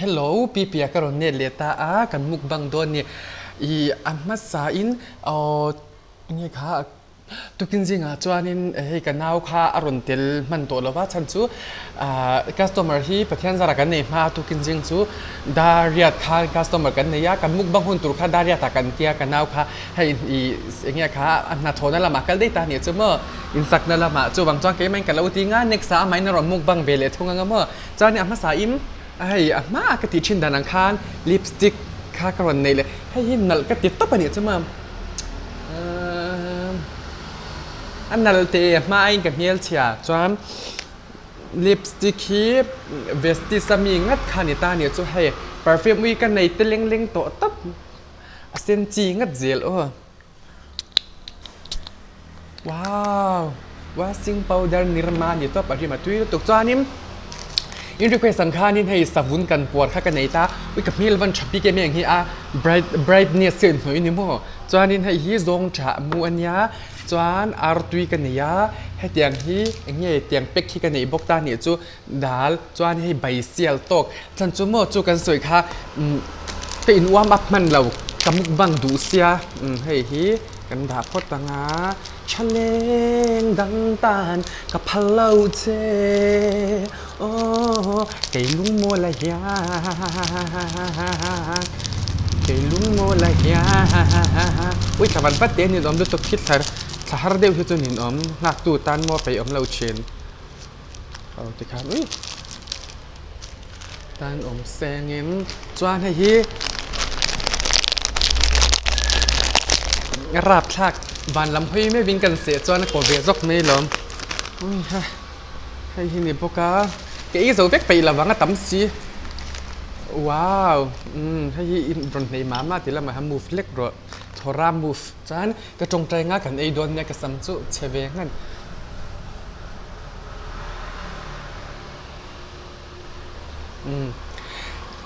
hello pipi karon ne leta kan mukbang don ni I amma sa in nge kha tukin jinga chuanin hei kanau kha aron tel man to lawa chan chu customer hi pathian zara kan nei ma tukin jing chu dariat kha customer kan nei ya kan mukbang hun tur kha dariat ta kan tia kanau kha hei nge kha anna thona lama kal dei ta ni chu mo in sak na lama chu wang chang ke men kan lo ti nga next sa mai na ron mukbang bele thunga nga mo chuan amma sa im ai amma ka ti chin dan ang khan lipstick kha karon nei le hei nal ka ti top ani chu ma anh nãy thì maiกับเมียเชียจอมลิปสติกฮีเวสติสามีงัดคานิตาเนี่ยจะให้ปาร์ฟิวมวีกันในเตลิงลิงโตตับเซนจีงัดเจลว้าวว่าซิงพาวเดอร์นิรมาเนี่ยตัวปาริมาตุยตุกจอนิมอินดูเควสังขานินให้สับวุ้นกันปวดข้ากันในตาวิกับมีลวันชับปีเกมอย่างนี้bright เนี่ยเสียนหัวนี่มั้งจอนินให้ฮีซงจะมูอันยาจวนอาร์ตุยกันเนี่ยให้เตียงฮีเงี้ยเตียงเป็กฮีกันเนี่ยบอกตาเนี่ยจูดาลจวนให้ใบเสียลตกจันจูโมจูกันสวยค่ะแต่อินว่ามักมันเรากำมุกบังดูเสียให้ฮีกันดาพดตังอาชะเลงดังตานกับพะเล่าเจโอ้ไก่ลุงโมละยาไก่ลุงโมละยาอุ้ยแต่วันปัดเดียนี่อมดูตกคิดสหรัฐเดียวที่ตัวนี่อมหนักตูตันโมไปอมเล่าเชนเอาติครับอุ้ยตันอมแซงเงินจวนให้ฮีราบทักบานลำห้อยไม่วิ่งกันเสียจวนก็เวซอกไม่ล้มอุ้ยให้ที่นี่พวกเขาเกี่ยสูบเป๊กไปละวังก็ตั้มซีว้าวให้อินบรอนในมามาที่ละมาทำมูฟเล็กรถทอรามูฟจานก็จงใจง่ากันไอ้โดนเนี่ยก็สัมจุเชเวงัน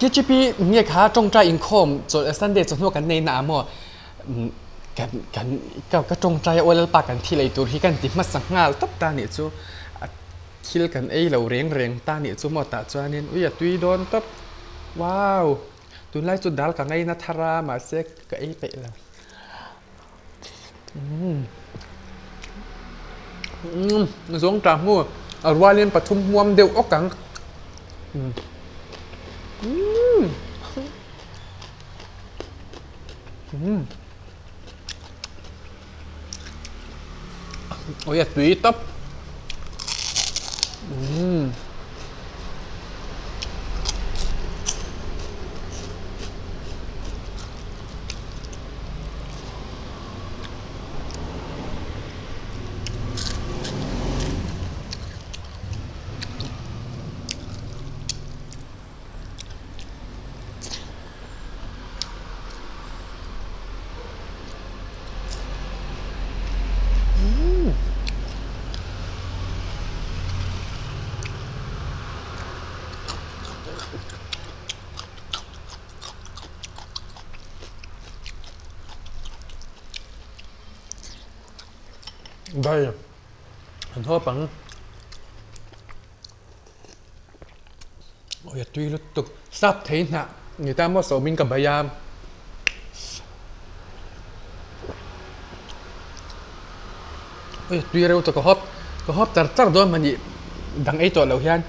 กี่จีพีเนี่ยค่ะจงใจอินคอมจนสันเดย์จนหัวกันในหนามอ่ะกันก็จงใจโอเลปากันที่ไรตัวที่กันติดมาสังหารตับตาเนี่ยจูคิดกันไอ้เราเร่งตาเนี่ยจูหมดตาจวนเนี่ยอุ้ยตุยโดนตับว้าวตุนไล่จุดดัลกับไอ้นัทรามาเซ็กกับไอ้เป๊ะละสงจามัววาเลียนปฐุมมวมเดียวอกกังโอ้ยตุยตับได้อันทั่วปังโอ้ยตุยลุตุกซับเทนน่ะนี่ตามว่าโสมินกับใบยามโอ้ยตุยเร็วตัวก็ฮอบจัดโดนมันนี่ดังไอ้ตัวเหล่าเฮียน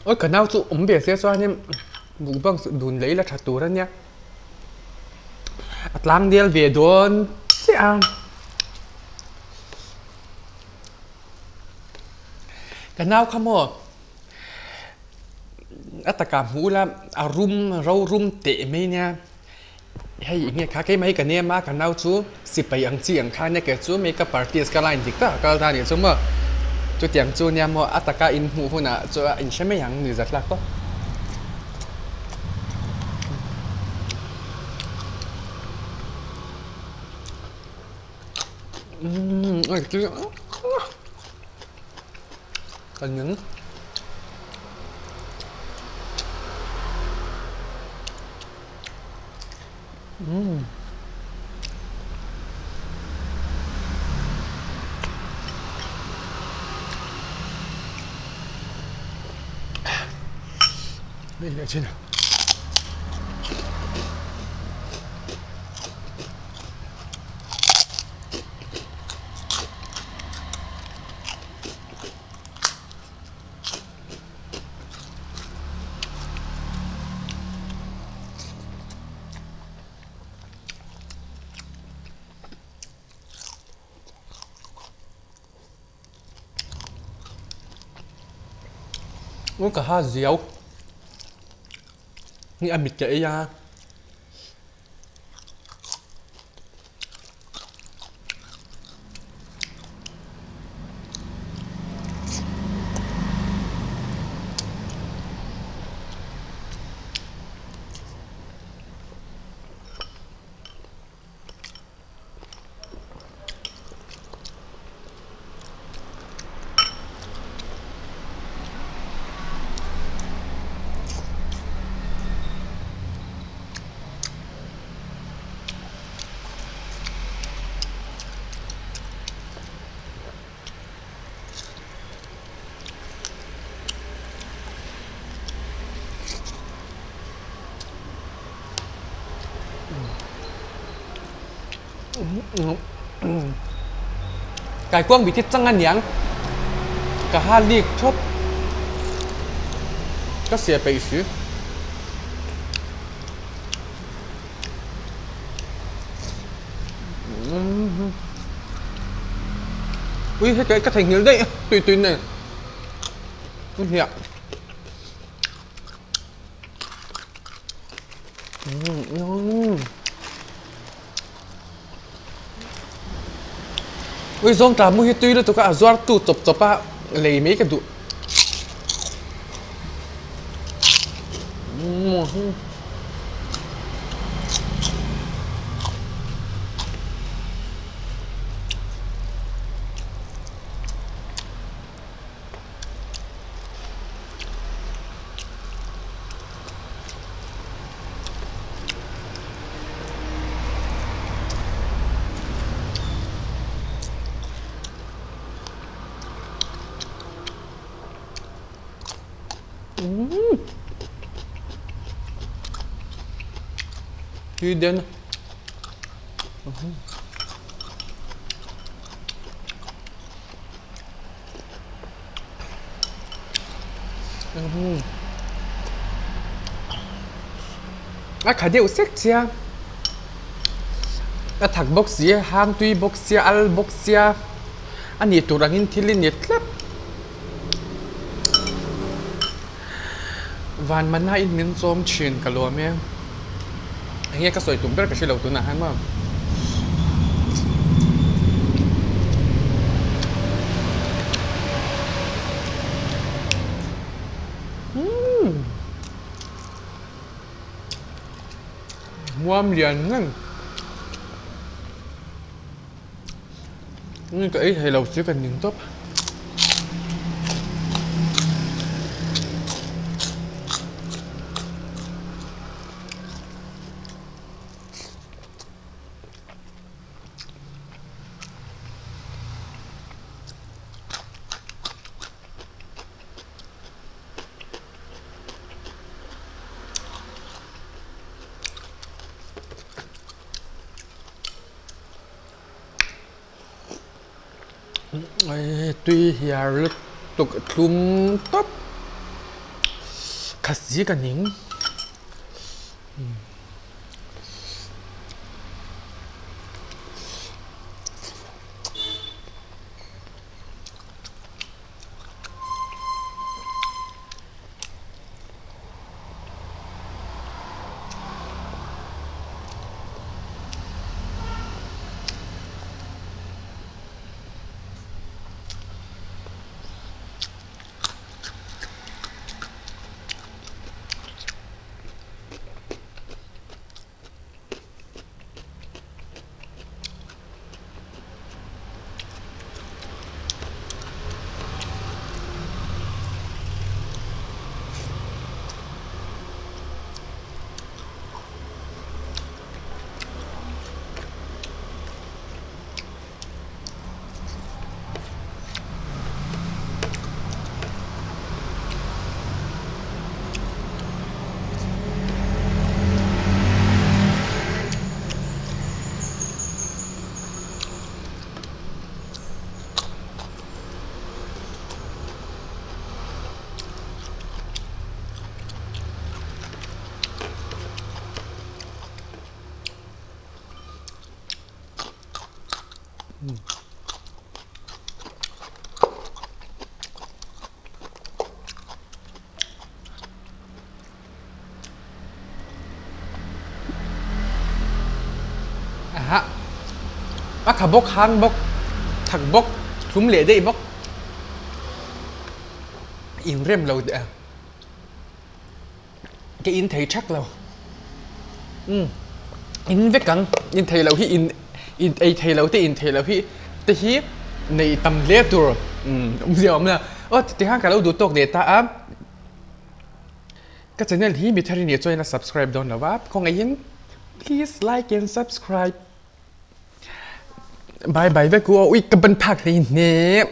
โอ้ยกันเอาจุเบียดเสียซ้อนนี่บุกบังดุนเลยละถัดตัวนั่นเนี่ยอัตลังเดียลเวียดวนเสียกันเอาขโมยอัตกรรมหูละอารมณ์เรารุมเตะไม่เนี่ยให้อย่างเงี้ยค่ะแค่ไม่กันเนี่ยมากันเอาจูสิไปอังจีอังคารเนี่ยแกจูไม่กับปาร์ตี้สกาไลน์ดิกต้าก็ท่านี่จูมั่วจูเตียงจูเนี่ยมั่วอัตกรรมอินหูหุ่นอ่ะจูอินใช่ไหมอย่างหนึ่งจัดละก็โอ้ยคือกันยัง นี่แหละชิ้นมันก็ห้าเสียวนี่อมิตรกับไอ้ยาไก่กว้างบิทิศจังงันยังกะห้าลีกชดก็เสียไปซื้ออุ้ยให้cái thành nhiều đấy tùy tùy này không hiểu ui zong trà mua tùy đó tụi cái azor tụ chụp chụp á lấy mấy cái tụ Tùy đến khá điệu xích chia thằng bốc xia hàng tuy bốc xia al bốc xia anh ấy tụi rằng thì lên nhiệt lắmวันมันน่าอินมินโซมชินกะลัวเมียเฮียก็สวยตุ้มเบลก็ชิลเอาตัวหนาให้มั้งมัวมเรียนนั่นนี่ก็ไอ้ให้เราซื้อกันหนึ่งต๊บtuy hiar tục thum top khát gì cả những à khả bốc hang bốc thằng bốc chúng lệ đây bốc in rem lâu đấy cái in thấy chắc lâu in vết căng in thấy lâu hi in ai thấy lâu thì in thấy lâu hi thì hi này tầm lệ tour ông gì ông là thì hàng cả lâu đủ tốt để ta cái channel hi bị thay đổi cho nên là subscribe down là vấp còn ai in please like and subscribe bye bye với cô ui cái bên phạc này nè